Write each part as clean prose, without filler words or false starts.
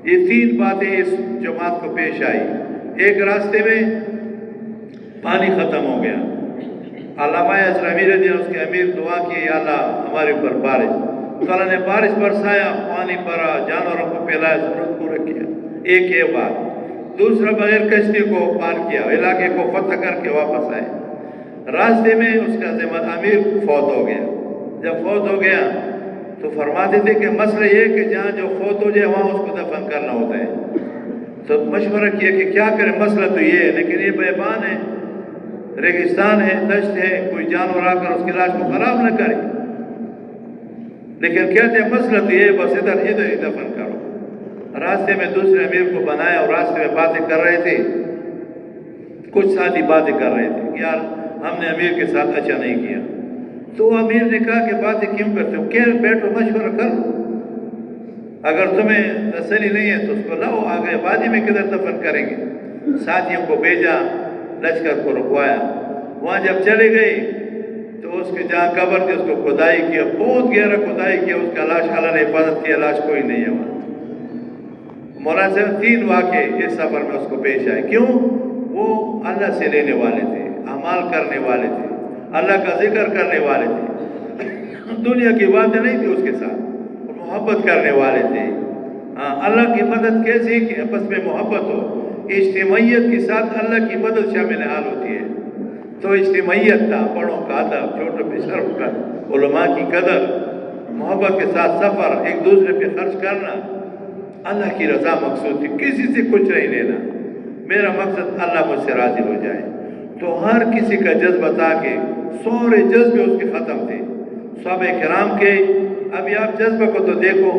یہ تین باتیں اس جماعت کو پیش آئی. ایک راستے میں پانی ختم ہو گیا. علامہ ازرمی رضی اللہ عنہ اس کے امیر دعا کی یا اللہ ہمارے اوپر بارش. تو اللہ نے بارش برسایا, پانی بھرا, جانوروں کو پلایا, ضرورت پورا کیا. ایک یہ بات. دوسرا بغیر کشتی کو پار کیا, علاقے کو فتح کر کے واپس آئے. راستے میں اس کا ذمہ امیر فوت ہو گیا. جب فوت ہو گیا تو فرماتے تھے کہ مسئلہ یہ کہ جہاں جو فوت ہو جائے وہاں اس کو دفن کرنا ہوتا ہے. تو مشورہ کیا کہ کیا کریں, مسئلہ تو یہ ہے لیکن یہ بیابان ہے, ریگستان ہے, دشت ہے, کوئی جانور آ کر اس کی لاش کو خراب نہ کرے. لیکن کہتے ہیں مسئلہ تو یہ بس ادھر ہی دفن کرو. راستے میں دوسرے امیر کو بنایا اور راستے میں باتیں کر رہے تھے. کچھ ساتھی باتیں کر رہے تھے کہ یار ہم نے امیر کے ساتھ اچھا نہیں کیا. تو امیر نے کہا کہ باتیں کیوں کرتے ہو, کہ بیٹھو مشورہ کر لو, اگر تمہیں تسلی نہیں ہے تو اس کو لاؤ, آگے وادی میں کدھر دفن کریں گے. ساتھیوں کو بھیجا, لشکر کو رکوایا. وہاں جب چلے گئے تو اس کے جہاں قبر تھی اس کو کھدائی کیا, بہت گہرا کھدائی کیا. اس کا لاش اللہ نے حفاظت کیا, لاش کوئی نہیں ہے وہاں. مولانا صاحب تین واقعے اس سفر میں اس کو پیش آئے. کیوں؟ وہ اللہ سے لینے والے تھے, اعمال کرنے والے تھے, اللہ کا ذکر کرنے والے تھے, دنیا کی باتیں نہیں تھی اس کے ساتھ, محبت کرنے والے تھے. ہاں, اللہ کی مدد کیسی کہ آپس میں محبت ہو. اجتماعیت کے ساتھ اللہ کی مدد شامل حال ہوتی ہے. تو اجتماعیت تھا, بڑوں کا ادب, چھوٹوں پہ شرف کر, علماء کی قدر, محبت کے ساتھ سفر, ایک دوسرے پہ خرچ کرنا. اللہ کی رضا مقصود تھی, کسی سے کچھ نہیں لینا. میرا مقصد اللہ مجھ سے راضی ہو جائے. تو ہر کسی کا جذبہ تھا کہ سورے جذبے اس کے ختم تھے صحابہ کرام کے. ابھی آپ جذبہ کو تو دیکھو,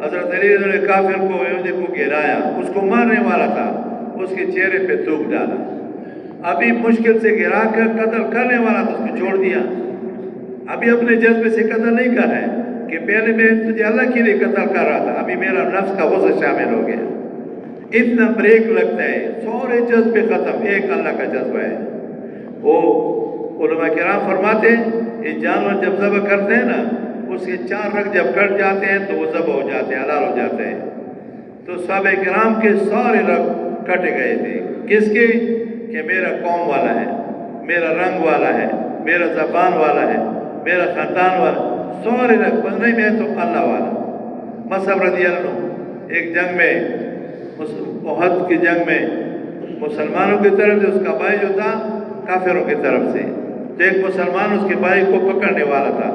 حضرت علی نے کافر کو یہودی کو گرایا, اس کو مارنے والا تھا, اس کے چہرے پہ تھوک ڈالا. ابھی مشکل سے گرا کر قتل کرنے والا تھا, اس کو چھوڑ دیا. ابھی اپنے جذبے سے قتل نہیں کر رہے کہ پہلے میں تجھے اللہ کے لیے قتل کر رہا تھا, ابھی میرا نفس کا غصہ شامل ہو گیا. اتنا بریک لگتا ہے, سورے جذبے ختم, ایک اللہ کا جذبہ ہے. وہ علماء کرام فرماتے ہیں یہ جانور جب ذبح کرتے ہیں نا, اس کے 4 رگ جب کٹ جاتے ہیں تو وہ ذبح ہو جاتے ہیں, حلال ہو جاتے ہیں. تو صحابہ کرام کے سارے رگ کٹے گئے تھے. کس کے؟ کہ میرا قوم والا ہے, میرا رنگ والا ہے, میرا زبان والا ہے, میرا خاندان والا, سارے رگ. بس نہیں, میں تو اللہ والا. مصعب رضی اللہ عنہ ایک جنگ میں, احد کی جنگ میں, مسلمانوں کی طرف سے اس کا بھائی جو تھا کافروں کی طرف سے, تو ایک مسلمان اس کے بھائی کو پکڑنے والا تھا.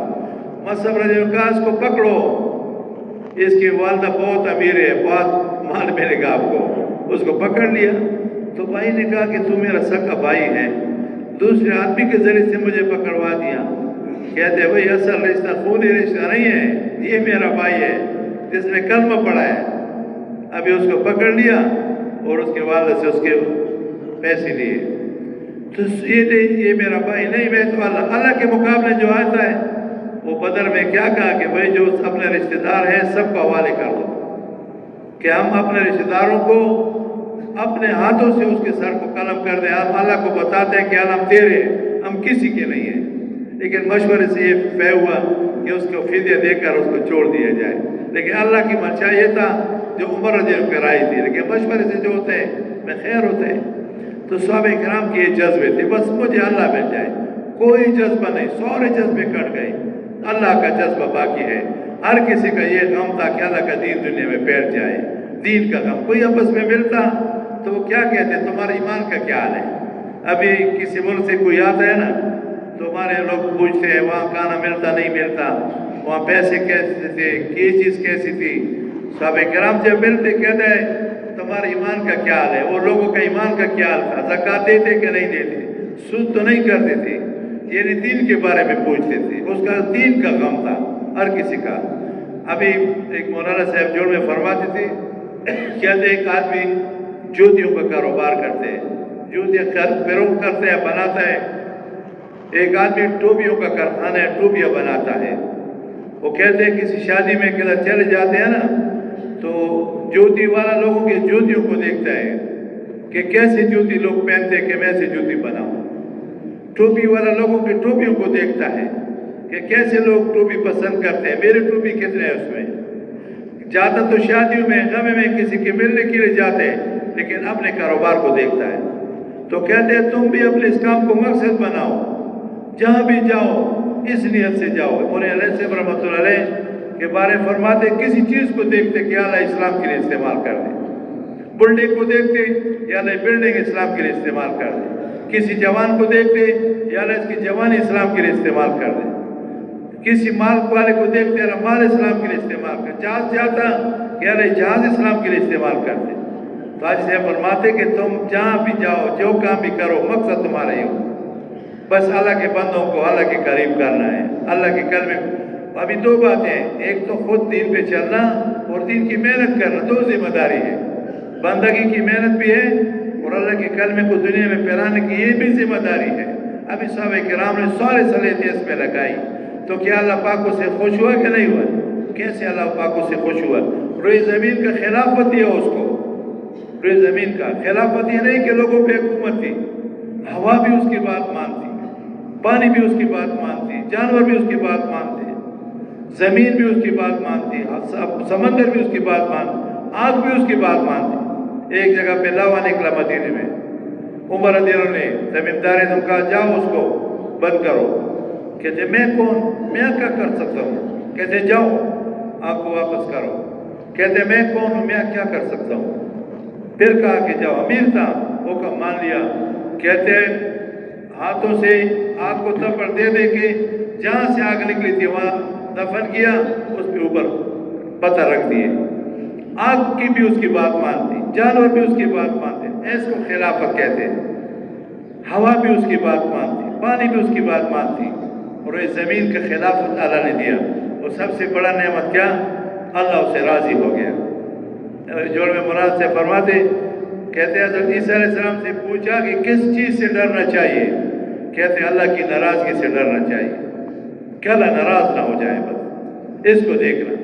مصعب رضی اللہ عنہ کہا اس کو پکڑو, اس کی والدہ بہت امیر ہے, بہت مال ملے گا آپ کو. اس کو پکڑ لیا. تو بھائی نے کہا کہ تو میرا سگا بھائی ہے, دوسرے آدمی کے ذریعے سے مجھے پکڑوا دیا. کہتے بھائی اصل رشتہ خونی رشتہ نہیں ہے, یہ میرا بھائی ہے جس نے کلمہ پڑھا ہے. ابھی اس کو پکڑ لیا اور اس کے والد سے اس کے پیسے لیے. تو یہ میرا بھائی نہیں, میں تو اللہ کے مقابلے جو آتا ہے. وہ بدر میں کیا کہا کہ بھائی جو اپنے رشتہ دار ہیں سب کو حوالے کر دو, کہ ہم اپنے رشتہ داروں کو اپنے ہاتھوں سے اس کے سر کو قلم کر دیں. ہم اللہ کو بتاتے ہیں کہ ہم تیرے, ہم کسی کے نہیں ہیں. لیکن مشورے سے یہ طے ہوا کہ اس کو فدیہ دے کر اس کو چھوڑ دیا جائے. لیکن اللہ کی منشا یہ تھا جو عمر رضی اللہ عنہ کی رائے تھی, لیکن مشورے سے جو ہوتے ہیں میں خیر ہوتے ہیں. تو صحابہ کرام کے یہ جذبے تھے, بس مجھے اللہ مل جائے, کوئی جذبہ نہیں, سارے جذبے کٹ گئے. اللہ کا جذبہ باقی ہے. ہر کسی کا یہ غم تھا کہ اللہ کا دین دنیا میں پھیل جائے, دین کا غم. کوئی آپس میں ملتا تو وہ کیا کہتے ہیں تمہارے ایمان کا کیا حال ہے. ابھی کسی ملک سے کوئی آتا ہے نا تو ہمارے لوگ پوچھتے ہیں وہاں کھانا ملتا نہیں ملتا, وہاں پیسے کیسے تھے, یہ چیز کیسی تھی. صحابہ کرام جب ملتے کہتے ہیں تمہارے ایمان کا کیا حال ہے. وہ لوگوں کا ایمان کا کیا حال تھا, زکوٰۃ دیتے کہ نہیں دیتے, سود تو نہیں کرتے تھے, یعنی دین کے بارے میں پوچھتے تھے. اس کا دین کا غم تھا ہر کسی کا. ابھی ایک مولانا صاحب جوڑ میں فرماتے تھے کہتے ایک آدمی جوتیوں کا کاروبار کرتے ہیں, جوتیاں فروغ کرتے ہیں, بناتا ہے. ایک آدمی ٹوپیوں کا کارخانہ ہے, ٹوپیاں بناتا ہے. وہ کہتے ہیں کسی شادی میں کدھر چلے جاتے ہیں نا تو جوتی والا لوگوں کی جوتیوں کو دیکھتا ہے کہ کیسے جوتی لوگ پہنتے ہیں کہ میں سے جوتی بناؤں. ٹوپی والا لوگوں کی ٹوپیوں کو دیکھتا ہے کہ کیسے لوگ ٹوپی پسند کرتے ہیں, میری ٹوپی کتنے ہے اس میں. جاتا تو شادیوں میں غم میں کسی کے ملنے کے لیے جاتے ہیں لیکن اپنے کاروبار کو دیکھتا ہے. تو کہتے ہیں تم بھی اپنے اس کام کو مقصد بناؤ, جہاں بھی جاؤ اس نیت سے جاؤ. مولانا علیہ صاحب رحمۃ اللہ علیہ کے بارے فرماتے کسی چیز کو دیکھتے کہ اللہ اسلام کے لیے استعمال کر دے, بلڈنگ کو دیکھتے یا اللہ بلڈنگ اسلام کے لیے استعمال کر دے, کسی جوان کو دیکھتے یا اللہ اس کی جوانی اسلام کے لیے استعمال کر دے, کسی مال والے کو دیکھتے یا مال اسلام کے لیے استعمال کر, جہاز جاتا کہ اللہ جہاز اسلام کے لیے استعمال کرتے. تو آج سے فرماتے کہ تم جہاں بھی جاؤ جو کام بھی کرو مقصد تمہارا ہی ہو, بس اللہ کے بندوں کو اللہ کے قریب کرنا ہے, اللہ کے کلمے. ابھی دو باتیں ہیں, ایک تو خود دین پہ چلنا اور دین کی محنت کرنا, دو ذمہ داری ہے. بندگی کی محنت بھی ہے اور اللہ کے کلمے کو دنیا میں پھیلانے کی یہ بھی ذمہ داری ہے. ابھی صحابہ کرام نے سارے صلاحیتیں اس پہ لگائی, تو کیا اللہ پاک سے خوش ہوا کہ نہیں ہوا؟ کیسے اللہ پاک سے خوش ہوا؟ روئے زمین کا خلافت دیا اس کو, روئے زمین کا خلافت یہ نہیں کہ لوگوں پہ حکومت تھی, ہوا بھی اس کی بات مانتی, پانی بھی اس کی بات مانتی, جانور بھی اس کی بات مانتے, زمین بھی اس کی بات مانتی, سمندر بھی اس کی بات مانتی, آگ بھی اس کی بات مانتی. ایک جگہ پہ لاوا نکلا مدینے میں, عمر رضی اللہ عنہ نے زمیندار نے کہا جاؤ اس کو بند کرو. کہتے میں کون, میں کیا کر سکتا ہوں؟ کہتے جاؤ آگ کو واپس کرو. کہتے میں کون ہوں, میں کیا کر سکتا ہوں؟ پھر کہا کہ جاؤ, امیر تھا وہ کا مان لیا. کہتے ہاتھوں سے آگ کو تھپڑ دے دے کے جہاں سے آگ نکلی تھی وہاں دفن کیا, اس کے اوپر پتھر رکھ دیے. آگ کی بھی اس کی بات مانتی, جانور بھی اس کی بات مانتے, اس کو خلافت کہتے ہیں. ہوا بھی اس کی بات مانتی, پانی بھی اس کی بات مانتی, اور یہ زمین کا خلافت اللہ نے دیا. اور سب سے بڑا نعمت کیا؟ اللہ اسے راضی ہو گیا. جوڑ میں مراد سے فرماتے, کہتے ہیں حضرت عیسیٰ علیہ السلام سے پوچھا کہ کس چیز سے ڈرنا چاہیے؟ کہتے ہیں اللہ کی ناراضگی سے ڈرنا چاہیے, کہ اللہ ناراض نہ ہو جائے, بس اس کو دیکھنا.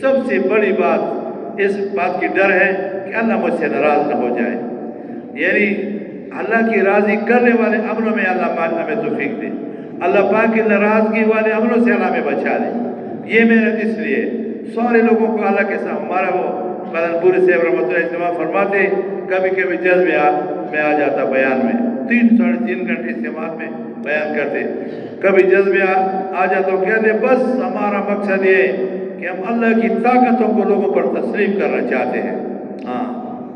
سب سے بڑی بات اس بات کی ڈر ہے کہ اللہ مجھ سے ناراض نہ ہو جائے. یعنی اللہ کی راضی کرنے والے عملوں میں اللہ پاک ہمیں توفیق دے, اللہ پاک کی ناراضگی والے عملوں سے اللہ ہمیں بچا دے. یہ محنت اس لیے سارے لوگوں کو اللہ کے ساتھ. ہمارا وہ بدن پورے صاحب رحمۃ اللہ اجتماع فرماتے کبھی کبھی جذبے میں آ جاتا بیان میں, 3-3.5 گھنٹے اجتماع میں بیان کرتے, کبھی جذبے آ جاتا تو کہتے بس ہمارا مقصد یہ کہ ہم اللہ کی طاقتوں کو لوگوں پر تسلیم کرنا چاہتے ہیں. ہاں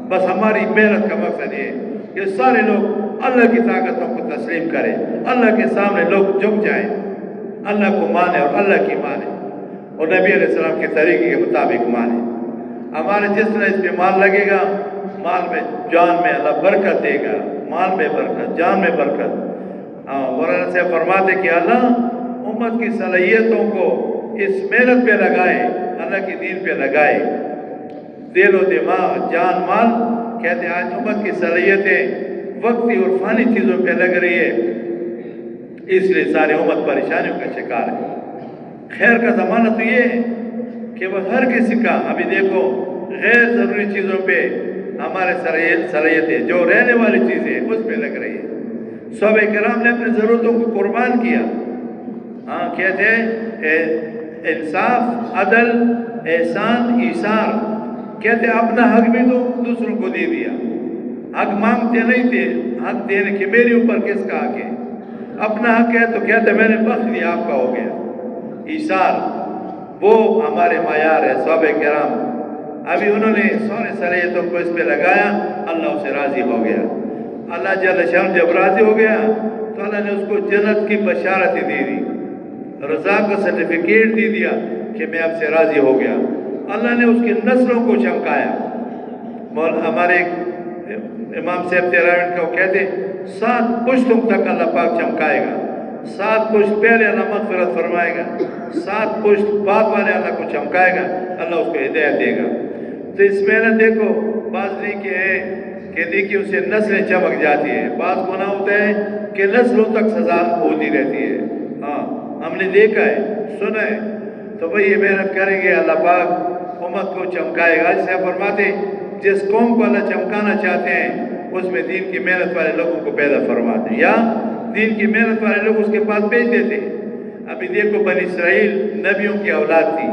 بس ہماری محنت کا مقصد یہ کہ سارے لوگ اللہ کی طاقتوں کو تسلیم کریں, اللہ کے سامنے لوگ جھک جائیں, اللہ کو مانے اور اللہ کی مانے اور نبی علیہ السلام کے طریقے کے مطابق مانے. ہمارے جس طرح اس پہ مال لگے گا, مال میں جان میں اللہ برکت دے گا, مال میں برکت, جان میں برکت. مولانا سے فرماتے کہ اللہ امت کی صلاحیتوں کو اس محنت پہ لگائے, اللہ کی دین پہ لگائے, دل و دماغ, جان, مال. کہتے ہیں آج امت کی صلاحیتیں وقتی اور فانی چیزوں پہ لگ رہی ہے, اس لیے ساری امت پریشانیوں کا شکار ہے. خیر کا زمانہ تو یہ ہے کہ وہ ہر کسی کا, ابھی دیکھو غیر ضروری چیزوں پہ ہمارے صلاحیتیں جو رہنے والی چیزیں اس پہ لگ رہی ہے. صحابہ کرام نے اپنی ضرورتوں کو قربان کیا. ہاں کہتے ہیں انصاف, عدل, احسان, ایثار. کہتے ہیں اپنا حق بھی تو دوسروں کو دے دیا. حق مانگتے نہیں تھے, حق دینے کے میرے اوپر کس کا حق ہے؟ اپنا حق ہے تو کہتے میں نے بخش دیا, آپ کا ہو گیا. ایثار وہ ہمارے معیار ہے. صحابہ کرام ابھی انہوں نے سارے صلاحیتوں کو اس پہ لگایا, اللہ اسے راضی ہو گیا. اللہ جل شان جب راضی ہو گیا تو اللہ نے اس کو جنت کی بشارت دے دی, رضا کا سرٹیفکیٹ دے دیا کہ میں آپ سے راضی ہو گیا. اللہ نے اس کی نسلوں کو چمکایا. ہمارے امام صاحب تیراوند کو کہتے 7 پشتوں تک اللہ پاک چمکائے گا. 7 پشت پہلے اللہ مغفرت فرمائے گا, 7 پشت بعد والے اللہ کو چمکائے گا, اللہ اس کو ہدایت دے گا. تو اس میں نہ دیکھو بعض نہیں کہ ہے کہ دیکھیے اسے نسلیں چمک جاتی ہیں. بعض گناہ ہوتا ہے کہ نسلوں تک سزا ہوتی رہتی ہے. ہاں ہم نے دیکھا ہے, سنا ہے. تو بھئی یہ محنت کریں گے, اللہ پاک امت کو چمکائے گا. جیسے فرماتے جس قوم کو اللہ چمکانا چاہتے ہیں اس میں دین کی محنت والے لوگوں کو پیدا فرماتے ہیں, یا دین کی محنت والے لوگ اس کے پاس بھیج دیتے ہیں. ابھی دیکھو بنی اسرائیل نبیوں کی اولاد تھی,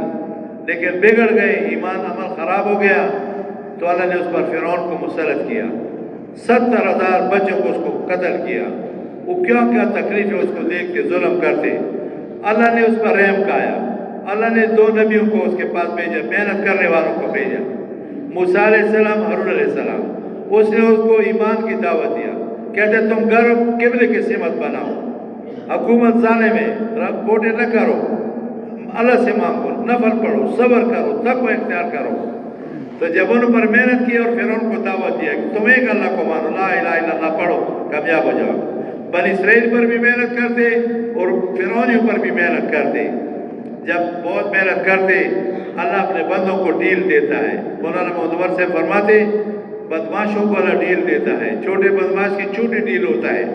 لیکن بگڑ گئے، ایمان عمل خراب ہو گیا تو اللہ نے اس پر فرعون کو مسلط کیا، 70,000 بچوں کو اس کو قتل کیا۔ وہ کیا کیا تکلیفیں اس کو دیکھ کے ظلم کرتے، اللہ نے اس پر رحم کایا، اللہ نے 2 نبیوں کو اس کے پاس بھیجا، محنت کرنے والوں کو بھیجا، موسیٰ علیہ السلام، ہارون علیہ السلام۔ اس نے اس کو ایمان کی دعوت دیا، کہتے تم گھر قبلے کی سمت بناؤ، حکومت ظالم ہے، رب بوٹے نہ کرو، اللہ سے مانگو، نفل پڑھو، صبر کرو، تقوی اختیار کرو۔ تو جب ان پر محنت کی اور پھر ان کو دعوت دیا کہ تم ایک اللہ کو مانو، لا الہ الا اللہ پڑھو، کامیاب ہو جاؤ۔ بنی اسرائیل پر بھی محنت کرتے اور فرعونیوں پر بھی محنت کرتے۔ جب بہت محنت کرتے اللہ اپنے بندوں کو ڈیل دیتا ہے۔ مولانا معتبر سے فرماتے بدماشوں کو اللہ ڈیل دیتا ہے، چھوٹے بدماش کی چھوٹی ڈیل ہوتا ہے۔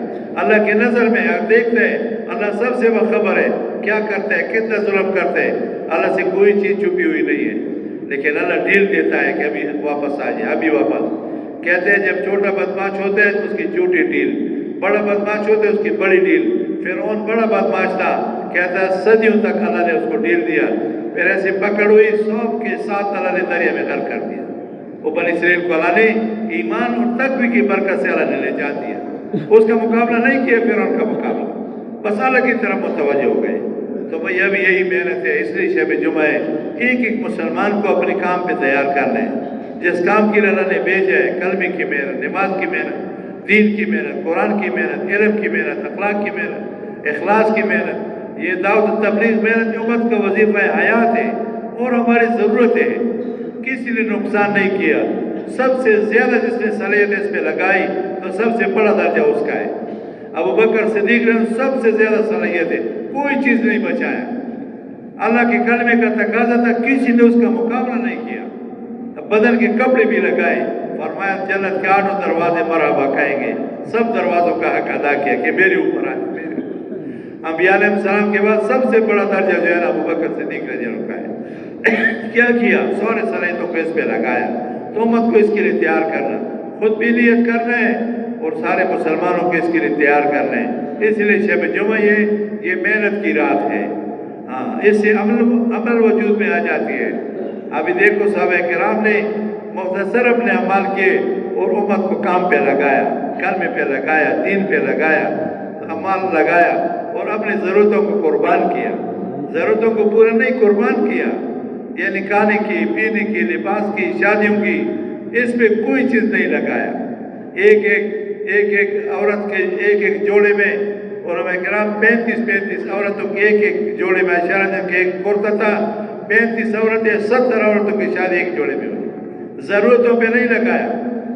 اللہ کی نظر میں دیکھتے ہیں، اللہ سب سے باخبر ہے کیا کرتا ہے، کتنا ظلم کرتا ہے، اللہ سے کوئی چیز چھپی ہوئی نہیں ہے، لیکن اللہ ڈیل دیتا ہے کہ ابھی واپس آ جائے، ابھی واپس۔ کہتے ہیں جب چھوٹا بدماش ہوتا ہے تو اس کی چھوٹی ڈیل، بڑا بدماش ہوتا ہے اس کی بڑی ڈیل۔ فرعون بڑا بدماش تھا، کہتا ہے صدیوں تک اللہ نے اس کو ڈیل دیا، پھر ایسے پکڑ ہوئی، سب کے ساتھ اللہ نے دریا میں غرق کر دیا۔ وہ بنی اسرائیل کو اللہ نے ایمان اور تقوی کی برکت سے اللہ نے لے جا دیا، اس کا مقابلہ نہیں کیا فرعون کا مقابلہ، بس اللہ کی طرف متوجہ ہو گئے۔ تو بھئی ابھی یہی محنت ہے، اس لیے شب جمعہ ہے، ایک ایک مسلمان کو اپنے کام پہ تیار کرنا ہے، جس کام کے لیے اللہ نے بھیجا ہے، کلمے کی محنت، نماز کی محنت، دین کی محنت، قرآن کی محنت، علم کی محنت، اخلاق کی محنت، اخلاص کی محنت، یہ دعوت تبلیغ محنت امت کا وظیفہ حیات ہے اور ہماری ضرورت ہے۔ کسی نے نقصان نہیں کیا، سب سے زیادہ جس نے صلاحیت اس پہ لگائی تو سب سے بڑا درجہ اس کا ہے۔ ابو بکر صدیق نے سب سے زیادہ صلاحیت ہے، کوئی چیز نہیں بچایا، اللہ کے کلمے کا تقاضا تھا، کسی نے اس کا مقابلہ نہیں کیا، بدن کے کپڑے بھی لگائے، فرمایا جنت کے 8 دروازے مرحبا کہیں گے، سب دروازوں کا حق ادا کیا کہ میرے اوپر آئے، میرے اوپر۔ انبیاء علیہ السلام کے بعد سب سے بڑا درجہ جو ہے ابو بکر صدیق رضی اللہ عنہ کا ہے۔ کیا کیا؟ سارے صلاحیتوں کو اس پہ لگایا۔ تو امت کو اس کے لیے تیار کرنا، خود بھی نیت کرنا ہے اور سارے مسلمانوں کو اس کے لیے تیار کرنا ہے۔ اس لیے شب جمعہ یہ محنت کی رات ہے، ہاں اس سے عمل وجود میں آ جاتی ہے۔ ابھی دیکھو صحابہ کرام نے مختصر اپنے اعمال کیے اور امت کو کام پہ لگایا، کلمے پہ لگایا، دین پہ لگایا، اعمال لگایا اور اپنی ضرورتوں کو قربان کیا۔ ضرورتوں کو پورا نہیں قربان کیا، یعنی کھانے کی، پینے کی، لباس کی، شادیوں کی، اس پہ کوئی چیز نہیں لگایا۔ ایک عورت کے ایک جوڑے میں علماء کرام 35 عورتوں کے ایک جوڑے میں اشارہ کہ ایک کرتا تھا، 35 عورتیں 70 عورتوں کی شادی ایک جوڑے میں ہوئی، ضرورتوں پہ نہیں لگایا۔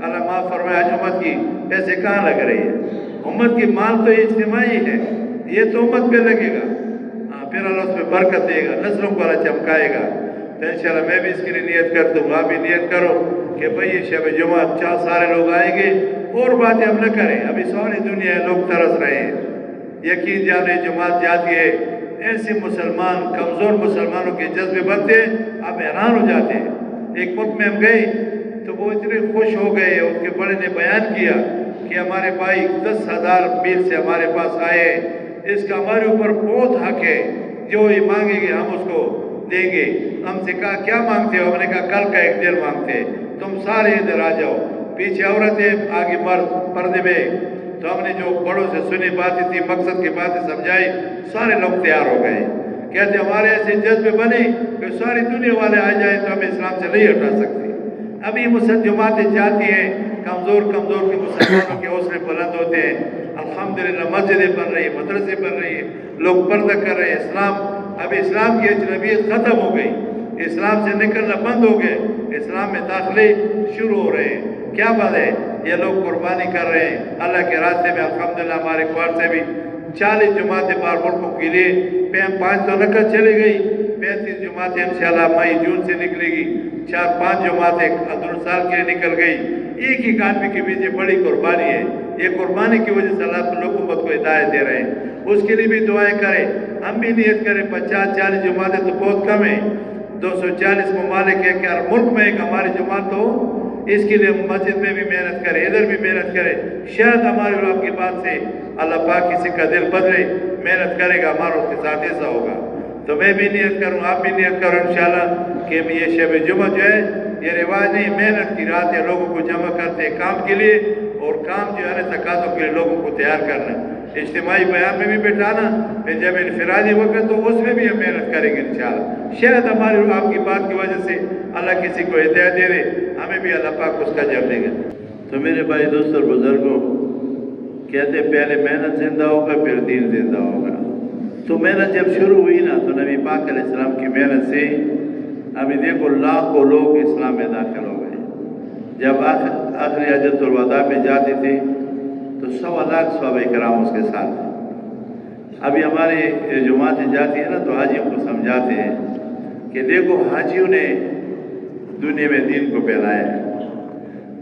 اللہ معاف فرمایا، امت کی پیسے کہاں لگ رہی ہے؟ امت کی مال تو اجتماعی ہے، یہ تو امت پہ لگے گا، پھر اللہ اس میں برکت دے گا، نسلوں کو اللہ چمکائے گا۔ تو انشاءاللہ میں بھی اس کے لیے نیت کرتا ہوں، آپ بھی نیت کرو کہ بھئی یہ شب جمعہ سارے لوگ آئیں گے، اور باتیں ہم نہ کریں۔ ابھی ساری دنیا لوگ ترس رہے ہیں، یقین جانے جماعت جاتی ہے، ایسے مسلمان کمزور مسلمانوں کے جذبے بنتے ہیں، آپ حیران ہو جاتے ہیں۔ ایک ملک میں ہم گئے تو وہ اتنے خوش ہو گئے، اس کے بڑے نے بیان کیا کہ ہمارے بھائی 10,000 میل سے ہمارے پاس آئے، اس کا ہمارے اوپر بہت حق ہے، جو یہ مانگیں گے ہم اس کو دیں گے۔ ہم سے کہا کیا مانگتے ہو؟ ہم نے کہا کل کا ایک دل مانگتے ہیں، تم سارے ادھر آ جاؤ، پیچھے عورتیں آگے مرد پردے میں۔ تو ہم نے جو بڑوں سے سنی باتیں تھی، مقصد کی باتیں سمجھائی، سارے لوگ تیار ہو گئے۔ کہتے ہمارے ایسے جذبے بنے کہ ساری دنیا والے آ جائیں تو ہمیں اسلام سے نہیں ہٹا سکتے۔ ابھی مسلم جماعتیں جاتی ہیں، کمزور کے مسلمانوں کے حوصلے بلند ہوتے ہیں، الحمدللہ مسجدیں بن رہی ہیں، مدرسے بن رہی ہیں، لوگ پردہ کر رہے ہیں۔ ابھی اسلام کی اجنبیت ختم ہو گئی، اسلام سے نکلنا بند ہو گئے، اسلام میں داخلے شروع ہو رہے ہیں۔ کیا بات ہے؟ یہ لوگ قربانی کر رہے ہیں اللہ کے راستے میں۔ الحمدللہ ہمارے کوار سے بھی 40 جماعتیں بار ملکوں کے لیے 500 نقد چلے گئی، 35 جماعتیں انشاءاللہ مئی جون سے نکلے گی، 4-5 جماعتیں اندر سال کے لیے نکل گئی۔ ایک آدمی کے پیچھے بڑی قربانی ہے، یہ قربانی کی وجہ سے اللہ لوگوں کو ہدایت دے رہے ہیں۔ اس کے لیے بھی دعائیں کریں، ہم بھی نیت کریں۔ 50-40 جماعتیں تو بہت کم ہیں، 240 ممالک ہے کہ ہر ملک میں ایک ہماری جماعت ہو۔ اس کے لیے مسجد میں بھی محنت کرے، ادھر بھی محنت کرے، شاید ہمارے آپ کی بات سے اللہ پاک کسی کا دل بدلے، محنت کرے گا، ہمارا اس کے ساتھ ایسا ہوگا۔ تو میں بھی نیت کروں، آپ بھی نیت کرو انشاءاللہ کہ یہ شب جمعہ جو ہے یہ رواج نہیں، محنت کی رات ہے، لوگوں کو جمع کرتے ہیں کام کے لیے، اور کام جو ہے تقاضوں کے لیے لوگوں کو تیار کرنا، اجتماعی بیان میں بھی بٹھانا، پھر جب انفرادی وقت تو اس میں بھی ہم محنت کریں گے انشاءاللہ۔ شاید ہماری آپ کی بات کی وجہ سے اللہ کسی کو ہدایت دے دے، ہمیں بھی اللہ پاک اس کا اجر دے گا۔ تو میرے بھائی دوست اور بزرگوں، کہتے پہلے محنت زندہ ہوگا پھر دین زندہ ہوگا۔ تو محنت جب شروع ہوئی نا تو نبی پاک علیہ السلام کی محنت سے ابھی دیکھو لاکھوں لوگ اسلام میں داخل ہو گئے۔ جب آخری حجۃ الوداع میں جاتے تھے تو 1.25 لاکھ صحابہ کرام اس کے ساتھ تھے۔ ابھی ہماری جماعتیں جاتی ہیں نا تو حاجیوں کو سمجھاتے ہیں کہ دیکھو حاجیوں نے دنیا میں دین کو پھیلایا ہے۔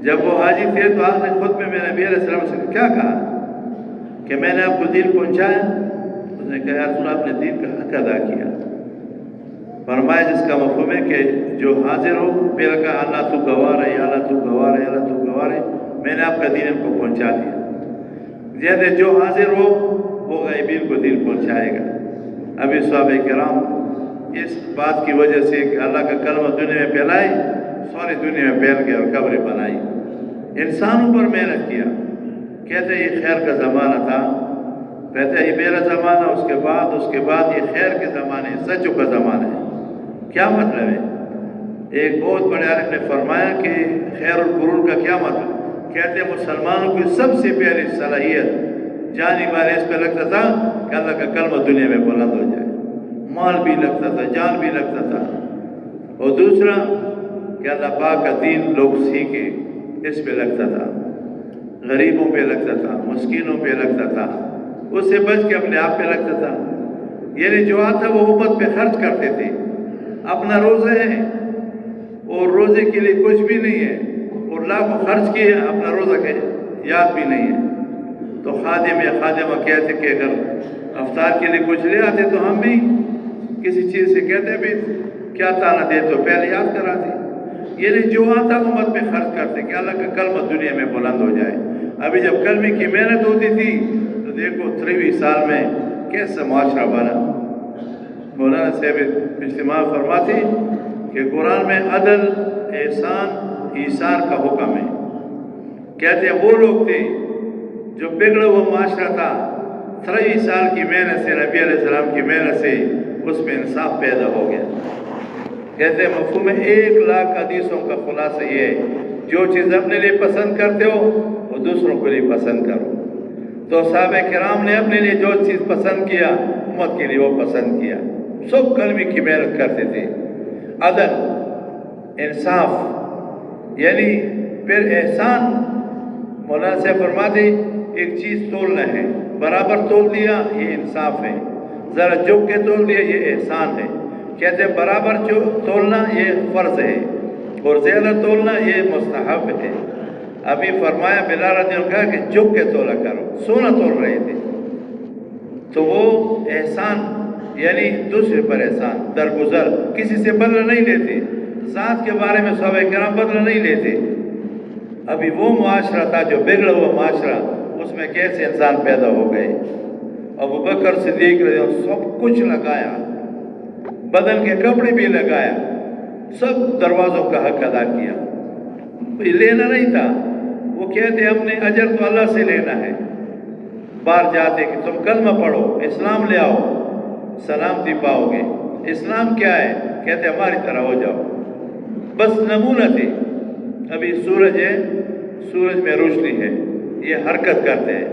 جب وہ حاجی تھے تو آخری خطبے میں نبی علیہ السلام سے کیا کہا کہ میں نے آپ کو دین پہنچایا؟ اس نے کہا یا رسول اللہ، آپ نے دین کا حق ادا کیا۔ فرمایا جس کا مفہوم ہے کہ جو حاضر ہو، پھر کہا اللہ تو گواہ ہے، اللہ تو گواہ ہے، اللہ تو گواہ ہے، میں نے آپ کا دین ان کو پہنچا دیا۔ جیسے جو حاضر ہو وہ غائبین کو دین پہنچائے گا۔ ابھی صحابہ کرام اس بات کی وجہ سے کہ اللہ کا کلمہ دنیا میں پھیلائے، ساری دنیا میں پھیل گئے اور قبریں بنائی، انسانوں پر محنت کیا۔ کہتے ہیں یہ خیر کا زمانہ تھا، کہتے ہیں یہ میرا زمانہ، اس کے بعد یہ خیر کے زمانے، سچوں کا زمانہ ہے۔ کیا مطلب ہے؟ ایک بہت بڑے عالم نے فرمایا کہ خیر القرون کا کیا مطلب؟ کہتے ہیں مسلمانوں کی سب سے پہلی صلاحیت جانی مال اس پہ لگتا تھا کہ اللہ کا کلمہ دنیا میں بلند ہو جائے، مال بھی لگتا تھا، جان بھی لگتا تھا، اور دوسرا کہ اللہ پاک کا دین لوگ سیکھے، اس پہ لگتا تھا، غریبوں پہ لگتا تھا، مسکینوں پہ لگتا تھا، اس سے بچ کے اپنے آپ پہ لگتا تھا۔ یعنی جو آتا وہ امت پہ خرچ کرتے تھے۔ اپنا روزہ ہے اور روزے کے لیے کچھ بھی نہیں ہے اور لاکھوں خرچ کیے، اپنا روزہ کے یاد بھی نہیں ہے، تو خادم یا خادمہ کہتے کہ اگر افطار کے لیے کچھ لے آتے تو ہم بھی کسی چیز سے کہتے بھی کیا تانا دے تو پہلے یاد کراتے۔ یعنی جو آتا امت پہ خرچ کرتے کہ اللہ کا کلمہ دنیا میں بلند ہو جائے۔ ابھی جب کلمے کی محنت ہوتی تھی تو دیکھو 23 سال میں کیسا معاشرہ بنا۔ مولانا صاحب اجتماع فرماتے کہ قرآن میں عدل، احسان، ایثار کا حکم ہے۔ کہتے ہیں وہ لوگ تھے جو بگڑا ہوا معاشرہ تھا، 23 سال کی محنت سے، نبی علیہ السلام کی محنت سے اس میں انصاف پیدا ہو گیا۔ کہتے ہیں مفہوم 1 لاکھ حدیثوں کا خلاصہ یہ ہے، جو چیز اپنے لیے پسند کرتے ہو وہ دوسروں کے لیے پسند کرو۔ تو صحابہ کرام نے اپنے لیے جو چیز پسند کیا، امت کے لیے وہ پسند کیا۔ سب کلمے کی محنت کرتے تھے، عدل، انصاف، یعنی پھر احسان۔ مولانا سے فرماتے ایک چیز تولنا ہے، برابر تول دیا یہ انصاف ہے، ذرا جھک کے تول دیا یہ احسان ہے۔ کہتے ہیں برابر جو تولنا یہ فرض ہے اور زیادہ تولنا یہ مستحب ہے۔ ابھی فرمایا بلال رضی اللہ عنہ کہ جھک کے تولا کرو، سونا تول رہے تھے، تو وہ احسان یعنی دوسرے پر احسان، درگزر، کسی سے بدلہ نہیں لیتے، ذات کے بارے میں صحابہ کرام بدلہ نہیں لیتے۔ ابھی وہ معاشرہ تھا جو بگڑا ہوا معاشرہ، اس میں کیسے انسان پیدا ہو گئے۔ ابو بکر صدیق رضی اللہ عنہ سب کچھ لگایا، بدن کے کپڑے بھی لگایا، سب دروازوں کا حق ادا کیا، لینا نہیں تھا۔ وہ کہتے ہم نے اجر تو اللہ سے لینا ہے، باہر جاتے کہ تم کلمہ پڑھو، اسلام لے آؤ، سلامتی پاؤ گے۔ اسلام کیا ہے؟ کہتے ہماری طرح ہو جاؤ، بس نمونہ تھے۔ ابھی سورج ہے، سورج میں روشنی ہے، یہ حرکت کرتے ہیں،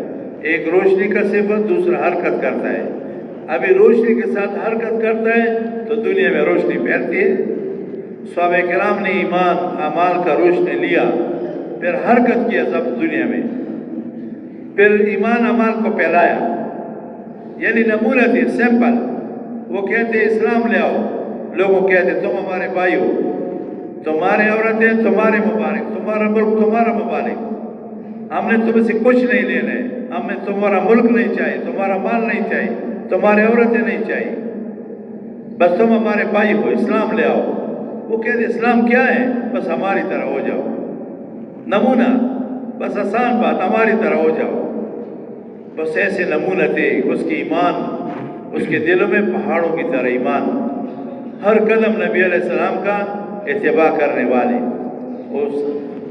ایک روشنی کا صفت، دوسرا حرکت کرتا ہے۔ ابھی روشنی کے ساتھ حرکت کرتا ہے تو دنیا میں روشنی پھیلتی ہے۔ صحابہ کرام نے ایمان اعمال کا روشنی لیا، پھر حرکت کیا سب دنیا میں، پھر ایمان اعمال کو پھیلایا، یعنی نمونہ تھے، سیمپل۔ وہ کہتے اسلام لے آؤ، لوگوں کہتے تم ہمارے بھائی ہو، تمہارے عورتیں تمہارے مبارک، تمہارا ملک تمہارا مبارک، ہم نے تم سے کچھ نہیں لینا ہے، ہمیں تمہارا ملک نہیں چاہیے، تمہارا مال نہیں چاہیے، تمہارے عورتیں نہیں چاہیے، بس تم ہمارے بھائی ہو، اسلام لے آؤ۔ وہ کہتے اسلام کیا ہے؟ بس ہماری طرح ہو جاؤ، نمونہ، بس آسان بات، ہماری طرح ہو جاؤ۔ بس ایسے نمونہ تھے، اس کی ایمان، اس کے دلوں میں پہاڑوں کی طرح ایمان، ہر قدم نبی علیہ السلام کا اتباع کرنے والے. اس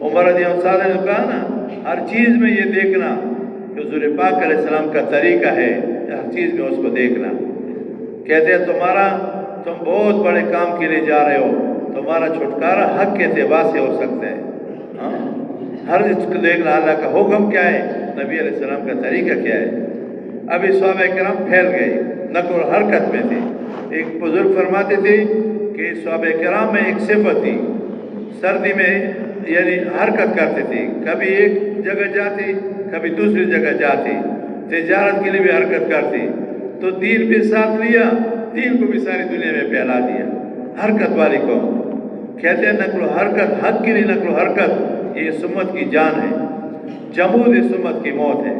عمر رضی اللہ عنہ نے کہا نا، ہر چیز میں یہ دیکھنا کہ حضور پاک علیہ السلام کا طریقہ ہے، ہر چیز میں اس کو دیکھنا. کہتے ہیں تم بہت بڑے کام کے لیے جا رہے ہو، تمہارا چھٹکارا حق کے اتباع سے ہو سکتا ہے. ہر چیز کو دیکھنا، اللہ کا حکم کیا ہے، نبی علیہ السلام کا طریقہ کیا ہے. ابھی صحابہ کرام پھیل گئے، نقل و حرکت میں تھے. ایک بزرگ فرماتے تھے کہ صحابہ کرام میں ایک صفت تھی، سردی میں یعنی حرکت کرتے تھے، کبھی ایک جگہ جاتے کبھی دوسری جگہ جاتے، تجارت کے لیے بھی حرکت کرتے، تو دین بھی ساتھ لیا، دین کو بھی ساری دنیا میں پھیلا دیا. حرکت والی قوم. کہتے ہیں نقل و حرکت، حق کے لیے نقل و حرکت یہ سمت کی جان ہے، جمود سمت کی موت ہے.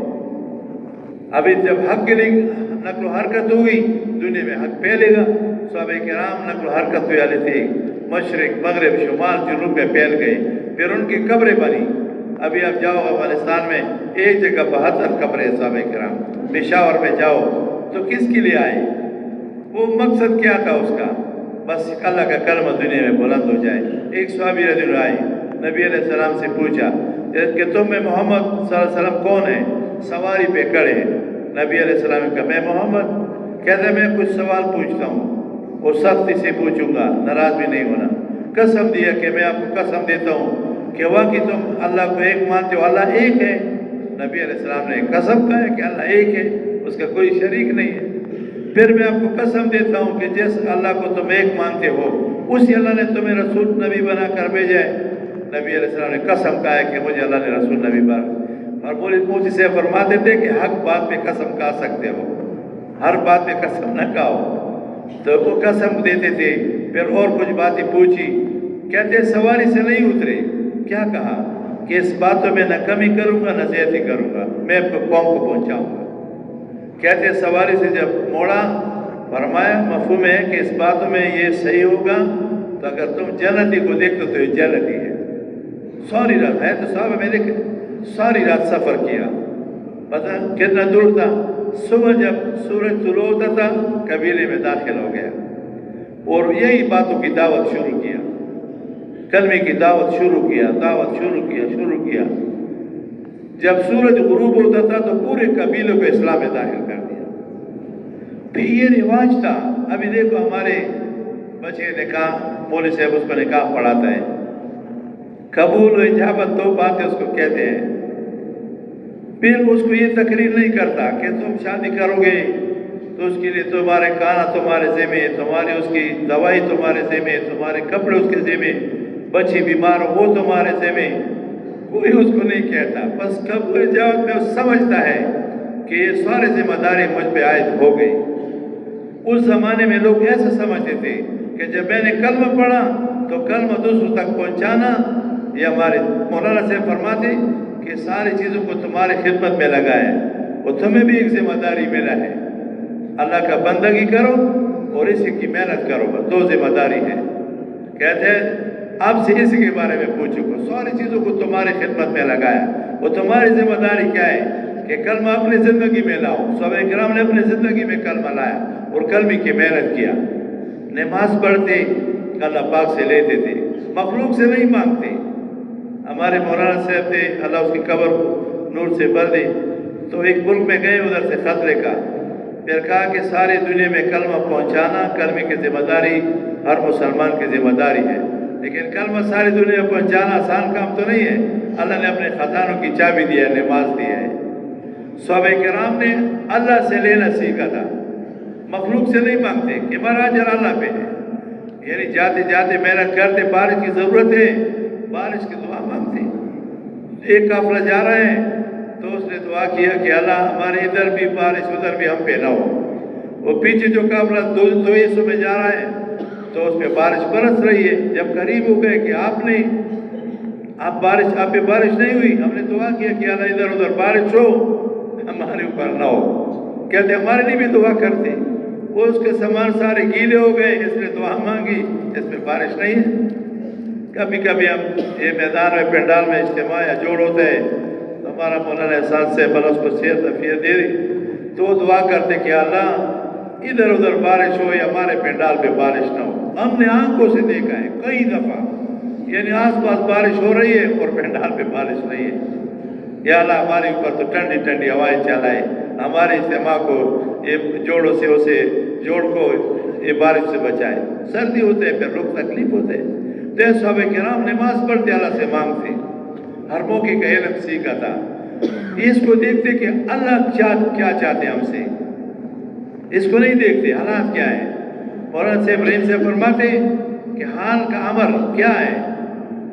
ابھی جب حق کے لیے نقل و حرکت ہوگی دنیا میں حق پھیلے گا. صحابہ کرام نقل و حرکت والے تھے، مشرق مغرب شمال جنوب میں پھیل گئے، پھر ان کی قبریں بنی. ابھی آپ جاؤ افغانستان میں ایک جگہ 72 قبریں صحابہ کرام. پشاور میں جاؤ تو کس کے لیے آئے، وہ مقصد کیا تھا اس کا، بس اللہ کا کلمہ دنیا میں بلند ہو جائے. ایک صحابی رضی اللہ آئے، نبی علیہ السلام سے پوچھا کہ تم میں محمد صلی اللہ علیہ وسلم کون ہے، سواری پہ کھڑے ہیں. نبی علیہ السلام نے کہا میں محمد. کہتے میں کچھ سوال پوچھتا ہوں، وہ سختی سے پوچھوں گا، ناراض بھی نہیں ہونا. قسم دیا کہ میں آپ کو قسم دیتا ہوں کہ واقعی تم اللہ کو ایک مانتے ہو، اللہ ایک ہے. نبی علیہ السلام نے قسم کہا ہے کہ اللہ ایک ہے، اس کا کوئی شریک نہیں ہے. پھر میں آپ کو قسم دیتا ہوں کہ جس اللہ کو تم ایک مانتے ہو اسی اللہ نے تمہیں رسول نبی بنا کر بھیجا ہے. نبی علیہ السلام نے قسم کہا ہے کہ مجھے اللہ نے رسول نبی بنا. اور مودی سے فرماتے تھے کہ حق بات پہ قسم کھا سکتے ہو، ہر بات پہ قسم نہ کھاؤ. تو وہ قسم دیتے تھے. پھر اور کچھ باتیں پوچھی. کہتے سواری سے نہیں اترے. کیا کہا کہ اس باتوں میں نہ کمی کروں گا نہ زیادتی کروں گا، میں آپ کو قوم کو پہنچاؤں گا. کہتے سواری سے جب موڑا فرمایا مفہوم ہے کہ اس باتوں میں یہ صحیح ہوگا تو اگر تم جنتی کو دیکھتے تو یہ جنتی ہے. ساری رات ہے تو صاحب میں دیکھے ساری رات سفر کیا. پتہ کتنا دور تھا. صبح جب سورج طلوع ہوتا تھا قبیلے میں داخل ہو گیا اور یہی باتوں کی دعوت شروع کیا، کلمے کی دعوت شروع کیا، دعوت شروع کیا. جب سورج غروب ہوتا تھا تو پورے قبیلوں کو اسلام میں داخل کر دیا. پھر یہ رواج تھا. ابھی دیکھو ہمارے بچے نکاح، مولوی صاحب اس کو نکاح پڑھاتا ہے، قبول و اجابت دو باتیں اس کو کہتے ہیں. پھر اس کو یہ تقریر نہیں کرتا کہ تم شادی کرو گے تو اس کے لیے تمہارے کھانا تمہارے ذمہ، تمہاری اس کی دوائی تمہارے ذمہ، تمہارے کپڑے اس کے ذمہ، بچی بیمار ہو وہ تمہارے ذمہ. کوئی اس کو نہیں کہتا. بس قبول اجابت میں سمجھتا ہے کہ یہ سارے ذمہ داری مجھ پہ عائد ہو گئی. اس زمانے میں لوگ ایسے سمجھتے تھے کہ جب میں نے کلمہ پڑھا تو کلمہ دوسروں تک پہنچانا. یہ ہمارے مولانا سے فرماتے کہ ساری چیزوں کو تمہاری خدمت میں لگائے، وہ تمہیں بھی ایک ذمہ داری ملا ہے، اللہ کا بندگی کرو اور اسی کی محنت کرو، بس دو ذمہ داری ہے. کہتے ہیں اب سے اسی کے بارے میں پوچھو گا. ساری چیزوں کو تمہاری خدمت میں لگایا، وہ تمہاری ذمہ داری کیا ہے کہ کلمہ اپنی زندگی میں لاؤ. صحابہ کرام نے اپنی زندگی میں کلمہ لایا اور کلمے کی محنت کیا. نماز پڑھتے اللہ پاک سے لیتے تھے، مخلوق سے نہیں مانگتے. ہمارے مولانا صاحب تھے، اللہ اس کی قبر نور سے بھر دے، تو ایک ملک میں گئے ادھر سے خط لے کر، پھر کہا کہ ساری دنیا میں کلمہ پہنچانا کلمے کی ذمہ داری ہر مسلمان کی ذمہ داری ہے. لیکن کلمہ ساری دنیا میں پہنچانا آسان کام تو نہیں ہے. اللہ نے اپنے خزانوں کی چابی دی ہے، نماز دی ہے. صحابہ کرام نے اللہ سے لینا سیکھا تھا، مخلوق سے نہیں مانگتے کہ ہمارا اجر اللہ پہ ہے. یعنی جاتے جاتے محنت کرتے، بارش کی ضرورت ہے بارش کی دعا مانگتے. ایک قافلہ جا رہے ہیں تو اس نے دعا کیا کہ اللہ ہمارے ادھر بھی بارش ادھر بھی ہم پہ نہ ہو. وہ پیچھے جو قافلہ دو حصوں میں جا رہا ہے تو اس پہ بارش برس رہی ہے. جب قریب ہو گئے کہ آپ پہ بارش نہیں ہوئی، ہم نے دعا کیا کہ اللہ ادھر ادھر بارش ہو، ہمارے اوپر نہ ہو. کہتے ہمارے لیے بھی دعا کرتے. وہ اس کے سامان سارے گیلے ہو گئے، اس نے دعا مانگی، اس میں بارش نہیں ہے. کبھی کبھی ہم یہ میدان میں پنڈال میں اجتماع یا جوڑ ہوتے ہیں تو ہمارا مولانا احسان سے بلا اس کو صحت عافیت دے دی تو وہ دعا کرتے کہ اللہ ادھر ادھر بارش ہو یا ہمارے پنڈال پہ بارش نہ ہو. ہم نے آنکھوں سے دیکھا ہے کئی دفعہ، یعنی آس پاس بارش ہو رہی ہے اور پنڈال پہ بارش نہیں ہے. یا اللہ ہمارے اوپر تو ٹھنڈی ٹھنڈی ہوائیں چلائے، ہمارے اجتماع کو یہ جوڑوں سے اسے جوڑ کو یہ بارش سے بچائے. سردی ہوتے ہیں پھر لوگ تکلیف ہوتے ہیں. تو صحابہ کرام نماز پڑھتے اللہ سے مانگتے، ہر موقع کا علم سیکھا تھا. اس کو دیکھتے کہ اللہ کیا چاہتے ہم سے، اس کو نہیں دیکھتے حالات کیا ہے. مولانا صاحب رحیم سے فرماتے کہ حال کا امر کیا ہے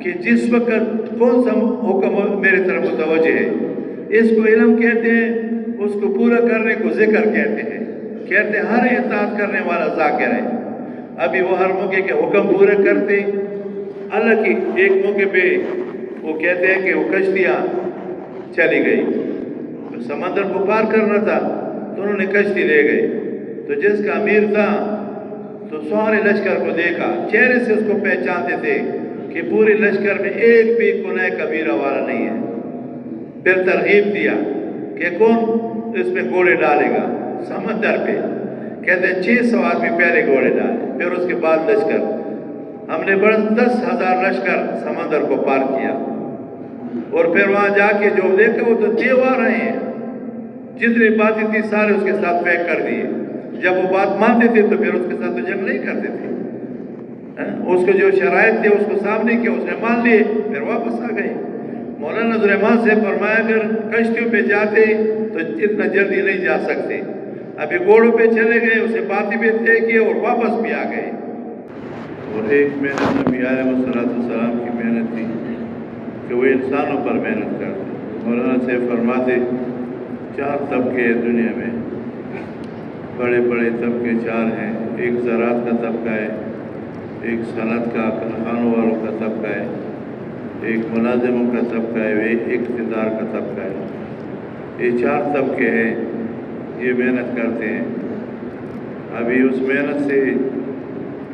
کہ جس وقت کون سا حکم میرے طرف متوجہ ہے، اس کو علم کہتے ہیں، اس کو پورا کرنے کو ذکر کہتے ہیں. کہتے ہیں ہر اطاعت کرنے والا ذاکر ہے. ابھی وہ ہر موقع کے حکم پورے کرتے. اللہ کی ایک موقع پہ وہ کہتے ہیں کہ وہ کشتیاں چلی گئی، سمندر کو پار کرنا تھا تو انہوں نے کشتی لے گئے. تو جس کا امیر تھا تو سارے لشکر کو دیکھا، چہرے سے اس کو پہچانتے تھے کہ پورے لشکر میں ایک بھی گناہ کبیرہ والا نہیں ہے. پھر ترغیب دیا کہ کون اس میں گھوڑے ڈالے گا سمندر پہ. کہتے ہیں 600 آدمی پہلے گھوڑے ڈالے، پھر اس کے بعد لشکر. ہم نے بڑا 10,000 لشکر سمندر کو پار کیا، اور پھر وہاں جا کے جو دیکھا وہ تو دیو آ رہے ہیں، جتنی باتیں تھی سارے اس کے ساتھ پیک کر دیے. جب وہ بات مانتے تھے تو پھر اس کے ساتھ تو جنگ نہیں کرتے تھے. اس کو جو شرائط تھے اس کو سامنے کیا، اس نے مان لیے، پھر واپس آ گئے. مولانا عبدالرحمان سے فرمایا اگر کشتیوں پہ جاتے تو اتنا جلدی نہیں جا سکتے. ابھی گھوڑوں پہ چلے گئے، اسے باتیں بھی طے کی اور واپس بھی آ گئے. اور ایک محنت نبی علیہ السلام کی محنت تھی کہ وہ انسانوں پر محنت کرتے. مولانا سے فرماتے 4 طبقے ہیں دنیا میں، بڑے بڑے طبقے 4 ہیں. ایک زراعت کا طبقہ ہے، ایک صنعت کا کارخانوں والوں کا طبقہ ہے، ایک ملازموں کا طبقہ ہے، ایک اقتدار کا طبقہ ہے. یہ 4 طبقے ہیں، یہ محنت کرتے ہیں. ابھی اس محنت سے،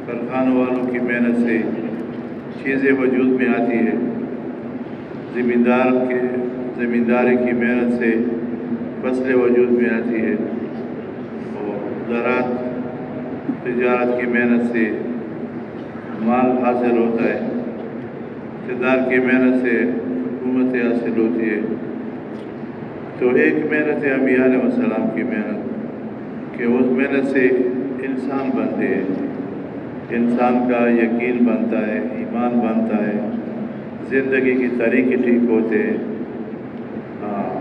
کارخانوں والوں کی محنت سے چیزیں وجود میں آتی ہے. زمینداری کی محنت سے فصلیں وجود میں آتی ہے، اور زراعت تجارت کی محنت سے مال حاصل ہوتا ہے، اقتدار کی محنت سے حکومتیں حاصل ہوتی ہے. تو ایک محنت ہے انبیاء علیہ السلام کی محنت کہ اس محنت سے انسان بنتے ہیں. انسان کا یقین بنتا ہے، ایمان بنتا ہے، زندگی کی طریقے ٹھیک ہوتے ہیں،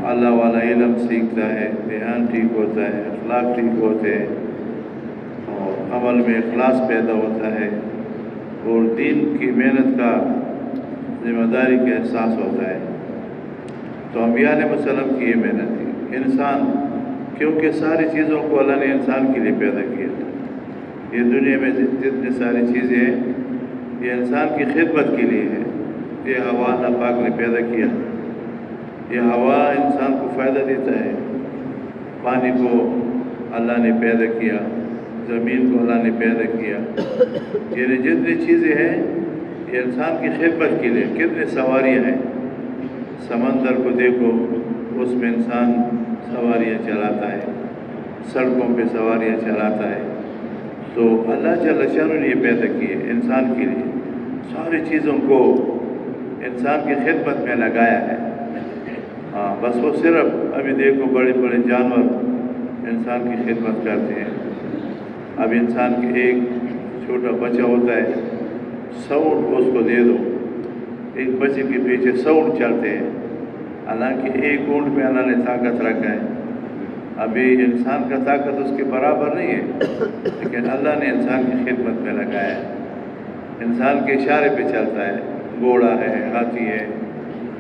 اللہ والا علم سیکھتا ہے، دھیان ٹھیک ہوتا ہے، اخلاق ٹھیک ہوتے ہیں، اور عمل میں اخلاص پیدا ہوتا ہے، اور دین کی محنت کا ذمہ داری کا احساس ہوتا ہے. تو انبیاء علیہ السلام کی یہ محنت تھی. انسان، کیونکہ ساری چیزوں کو اللہ نے انسان کے لیے پیدا کیا. یہ دنیا میں جتنی ساری چیزیں ہیں یہ انسان کی خدمت کے لیے ہے. یہ ہوا اللہ پاک نے پیدا کیا، یہ ہوا انسان کو فائدہ دیتا ہے. پانی کو اللہ نے پیدا کیا، زمین کو اللہ نے پیدا کیا. یعنی جتنی چیزیں ہیں یہ انسان کی خدمت کے لیے. کتنے سواریاں ہیں، سمندر کو دیکھو، اس میں انسان سواریاں چلاتا ہے، سڑکوں پہ سواریاں چلاتا ہے. تو اللہ جل شانہ نے یہ پیدا کی ہے انسان کے لیے. ساری چیزوں کو انسان کی خدمت میں لگایا ہے. بس وہ صرف ابھی دیکھو بڑے بڑے جانور انسان کی خدمت کرتے ہیں. اب انسان کے ایک چھوٹا بچہ ہوتا ہے، ساؤنڈ اس کو دے دو، ایک بچے کے پیچھے ساؤنڈ چلتے ہیں. حالانکہ ایک اونٹ میں اللہ نے طاقت رکھا ہے. ابھی انسان کا طاقت اس کے برابر نہیں ہے، لیکن اللہ نے انسان کی خدمت میں لگایا ہے. انسان کے اشارے پہ چلتا ہے. گھوڑا ہے، ہاتھی ہے،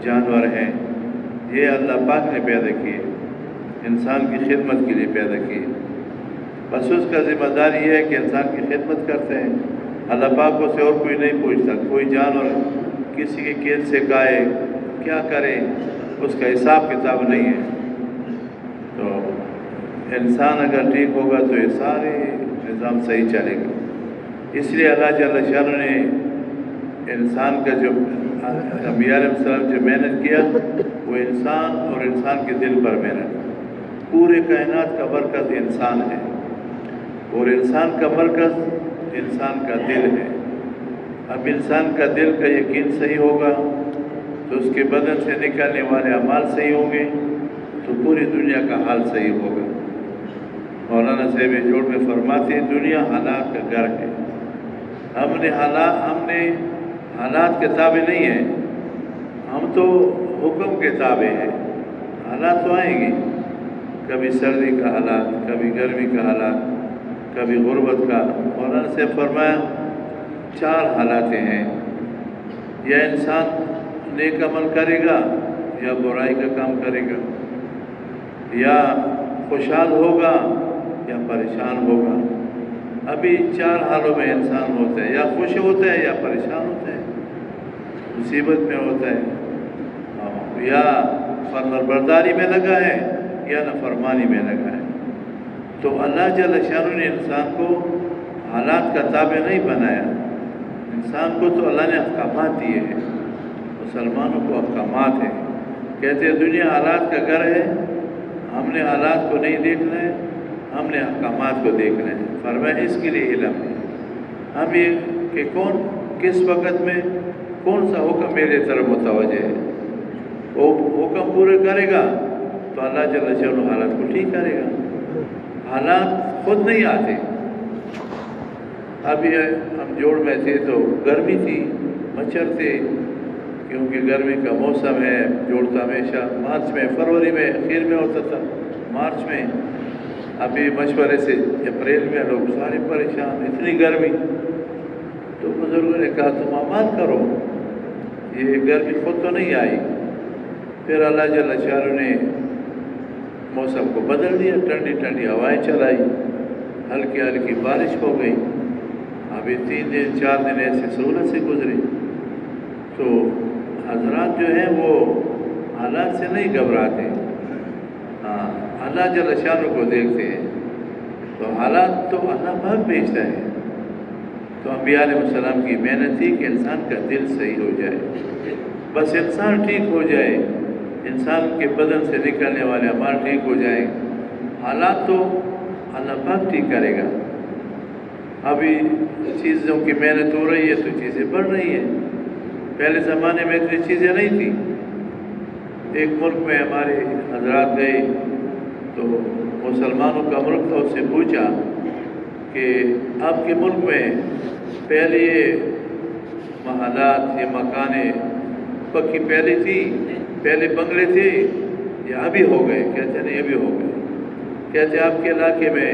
جانور ہیں، یہ اللہ پاک نے پیدا کیے، انسان کی خدمت کے لیے پیدا کیے. بس اس کا ذمہ داری یہ ہے کہ انسان کی خدمت کرتے ہیں. اللہ پاک کو سے اور کوئی نہیں پوچھتا. کوئی جانور کسی کے کھیت سے کھائے، کیا کرے، اس کا حساب کتاب نہیں ہے. تو انسان اگر ٹھیک ہوگا تو یہ سارے نظام صحیح چلے گا. اس لیے اللہ جل شانہ نے انسان کا جو انبیاء علیہ السلام جو محنت کیا وہ انسان اور انسان کے دل پر محنت. پورے کائنات کا برکت انسان ہے. اور انسان کا مرکز انسان کا دل ہے. اب انسان کا دل کا یقین صحیح ہوگا تو اس کے بدن سے نکلنے والے اعمال صحیح ہوں گے تو پوری دنیا کا حال صحیح ہوگا. مولانا صاحب جوڑ میں فرماتے ہیں دنیا حالات کا گھر ہے. ہم نے حالات کے تابع نہیں ہیں, ہم تو حکم کے تابع ہیں. حالات تو آئیں گے, کبھی سردی کا حالات, کبھی گرمی کا حالات, کبھی غربت کا. مولانا سے فرمایا 4 حالات ہیں, یا انسان نیک عمل کرے گا یا برائی کا کام کرے گا, یا خوشحال ہوگا یا پریشان ہوگا. ابھی 4 حالوں میں انسان ہوتا ہے, یا خوش ہوتا ہے یا پریشان ہوتا ہے, مصیبت میں ہوتا ہے, یا فرمانبرداری میں لگا ہے یا نافرمانی میں لگا ہے. تو اللہ جل شانہ نے انسان کو حالات کا تابع نہیں بنایا. انسان کو تو اللہ نے احکامات دیے ہیں, مسلمانوں کو احکامات ہیں. کہتے ہیں دنیا حالات کا گھر ہے, ہم نے حالات کو نہیں دیکھنا ہے, ہم نے احکامات کو دیکھنا ہے. فرمایا اس کے لیے علم ہے. ہم یہ کہ کون کس وقت میں کون سا حکم میرے طرف متوجہ ہے, وہ حکم پورا کرے گا تو اللہ جل شانہ حالات کو ٹھیک کرے گا. حالات خود نہیں آتے. اب یہ ہم جوڑ میں تھے تو گرمی تھی, مچھر تھے, کیونکہ گرمی کا موسم ہے. جوڑتا ہمیشہ مارچ میں, فروری میں اخیر میں ہوتا تھا, مارچ میں. ابھی مشورے سے اپریل میں لوگ سارے پریشان, اتنی گرمی. تو بزرگوں نے کہا تم اعمال کرو, یہ گرمی خود تو نہیں آئی. پھر اللہ جل شانہ نے موسم کو بدل دیا, ٹھنڈی ٹھنڈی ہوائیں چلائی, ہلکی ہلکی بارش ہو گئی. ابھی 3 دن 4 دن ایسے سہولت سے گزرے. تو حضرات جو ہیں وہ حالات سے نہیں گھبراتے, ہاں اللہ جل شانہ کو دیکھتے ہیں. تو حالات تو اللہ پاک بھیجتا ہے. تو انبیاء علیہ السلام کی محنت تھی کہ انسان کا دل صحیح ہو جائے, بس انسان ٹھیک ہو جائے, انسان کے بدن سے نکلنے والے اعمال ٹھیک ہو جائیں, حالات تو اللہ پاک ٹھیک کرے گا. ابھی چیزوں کی محنت ہو رہی ہے تو چیزیں بڑھ رہی ہیں. پہلے زمانے میں اتنی چیزیں نہیں تھیں. ایک ملک میں ہمارے حضرات گئے تو مسلمانوں کا ملک تھا, اس سے پوچھا کہ آپ کے ملک میں پہلے یہ محلات, یہ مکانیں پکی پہلے تھی, پہلے بنگلے تھے یا ابھی ہو گئے؟ کہتے نہیں ابھی ہو گئے. کہتے آپ کے علاقے میں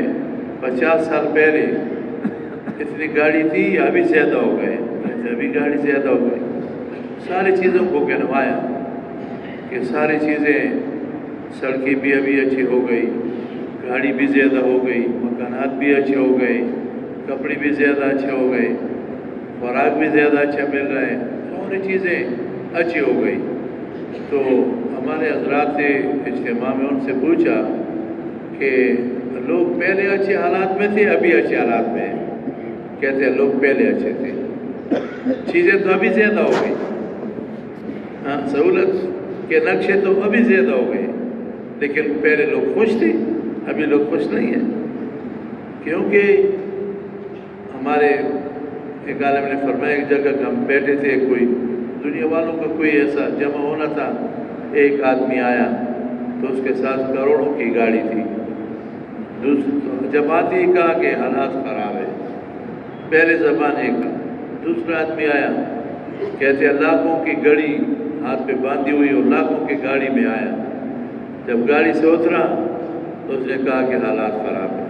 50 سال پہلے اتنی گاڑی تھی یا ابھی زیادہ ہو گئے؟ کہتے ابھی گاڑی زیادہ ہو گئی. ساری چیزوں کو گنوایا کہ ساری چیزیں, سڑکیں بھی ابھی اچھی ہو گئی, گاڑی بھی زیادہ ہو گئی, مکانات بھی اچھے ہو گئے, کپڑے بھی زیادہ اچھے ہو گئے, خوراک بھی زیادہ اچھا مل رہا ہے, ساری چیزیں اچھی ہو گئی. تو ہمارے حضرات نے اجتماع میں ان سے پوچھا کہ لوگ پہلے اچھے حالات میں تھے ابھی اچھے حالات میں ہیں؟ کہتے ہیں لوگ پہلے اچھے تھے, چیزیں تو ابھی زیادہ ہو گئی, ہاں سہولت کے نقشے تو ابھی زیادہ ہو گئے, لیکن پہلے لوگ خوش تھے, ابھی لوگ خوش نہیں ہیں. کیونکہ ہمارے ایک عالم نے فرمایا ایک جگہ ہم بیٹھے تھے, کوئی دنیا والوں کا کوئی ایسا جمع ہونا تھا, ایک آدمی آیا تو اس کے ساتھ کروڑوں کی گاڑی تھی. جب آتی ہی کہا کہ حالات خراب ہے, پہلے زمانے کا. دوسرا آدمی آیا, کہتے ہیں لاکھوں کی گھڑی ہاتھ پہ باندھی ہوئی اور لاکھوں کی گاڑی میں آیا. جب گاڑی سے اترا تو اس نے کہا کہ حالات خراب ہیں.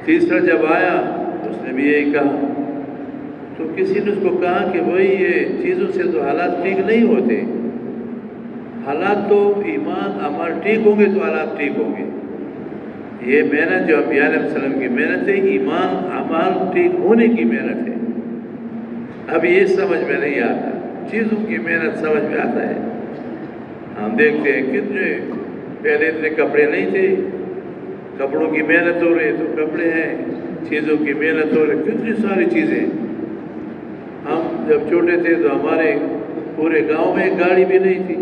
تیسرا جب آیا اس نے بھی یہی کہا. تو کسی نے اس کو کہا کہ بھائی یہ چیزوں سے تو حالات ٹھیک نہیں ہوتے, حالات تو ایمان عمل ٹھیک ہوں گے تو حالات ٹھیک ہوں گے. یہ محنت جو انبیاء علیہ السلام کی محنت ہے, ایمان عمل ٹھیک ہونے کی محنت ہے. اب یہ سمجھ میں نہیں آتا, چیزوں کی محنت سمجھ میں آتا ہے. ہم دیکھتے ہیں کتنے پہلے اتنے کپڑے نہیں تھے, کپڑوں کی محنت ہو رہی ہے تو کپڑے ہیں, چیزوں کی محنت ہو رہی, کتنی ساری چیزیں. ہم جب چھوٹے تھے تو ہمارے پورے گاؤں میں ایک گاڑی بھی نہیں تھی.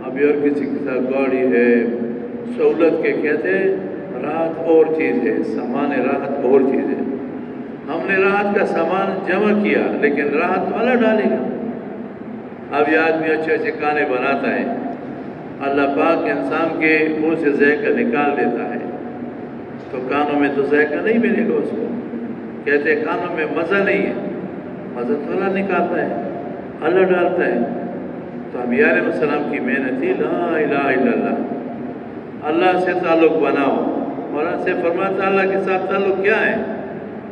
ابھی اور کسی کے ساتھ گاڑی ہے, سہولت کے کہتے ہیں راحت اور چیز ہے، سامان راحت اور چیز ہے۔ ہم نے راحت کا سامان جمع کیا لیکن راحت والا ڈالے گا۔ اب یہ آدمی اچھے اچھے کھانے بناتا ہے، اللہ پاک انسان کے منہ سے ذائقہ نکال دیتا ہے، تو کانوں میں تو ذائقہ نہیں ملے گا اس کو۔ کہتے ہیں کانوں میں مزہ نہیں ہے، مزہ تو اللہ نکالتا ہے، اللہ ڈالتا ہے۔ تو انبیاء علیہ السلام کی محنت تھی، لا الہ الا اللہ، اللہ سے تعلق بناؤ۔ مولانا سے فرماتا اللہ کے ساتھ تعلق کیا ہے،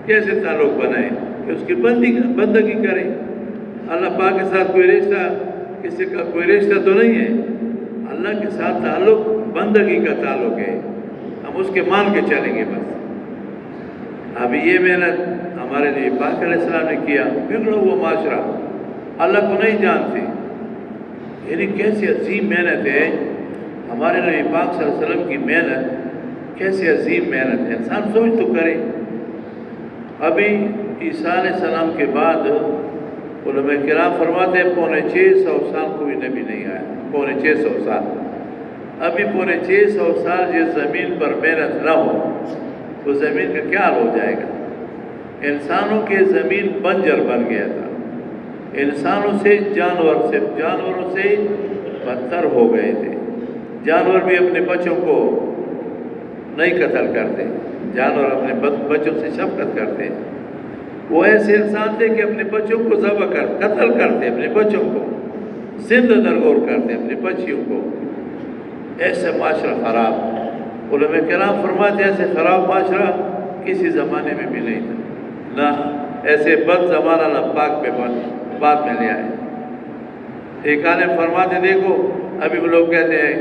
کیسے تعلق بنائیں کہ اس کی بندگی کریں۔ اللہ پاک کے ساتھ کوئی رشتہ، کسی کا کوئی رشتہ تو نہیں ہے، اللہ کے ساتھ تعلق بندگی کا تعلق ہے، ہم اس کے مان کے چلیں گے بس۔ اب یہ محنت ہمارے نبی پاک علیہ السلام نے کیا، بگڑا ہوا معاشرہ اللہ کو نہیں جانتے، یعنی کیسی عظیم محنت ہے ہمارے نبی پاک صلی اللہ علیہ وسلم کی محنت، کیسی عظیم محنت ہے، انسان سوچ تو کرے۔ ابھی عیسیٰ علیہ السلام کے بعد علماء کرام فرماتے ہیں 650 سال کوئی نبی نہیں آیا، 650 سال۔ ابھی 650 سال جس زمین پر محنت نہ ہو تو زمین کا کیا حال ہو جائے گا؟ انسانوں کے زمین بنجر بن گیا تھا، انسانوں سے جانوروں سے بدتر ہو گئے تھے۔ جانور بھی اپنے بچوں کو نہیں قتل کرتے، جانور اپنے بچوں سے شفقت کرتے، وہ ایسے انسان تھے کہ اپنے بچوں کو قتل کرتے، اپنے بچوں کو زندہ درگور کرتے، اپنے بچیوں کو۔ ایسے معاشرہ خراب، علماء کرام فرماتے ہیں ایسے خراب معاشرہ کسی زمانے میں بھی نہیں تھا، نہ ایسے بد زمانہ اللہ پاک پہ بعد میں لے آئے۔ ایک عالم فرماتے دیکھو ابھی وہ لوگ کہتے ہیں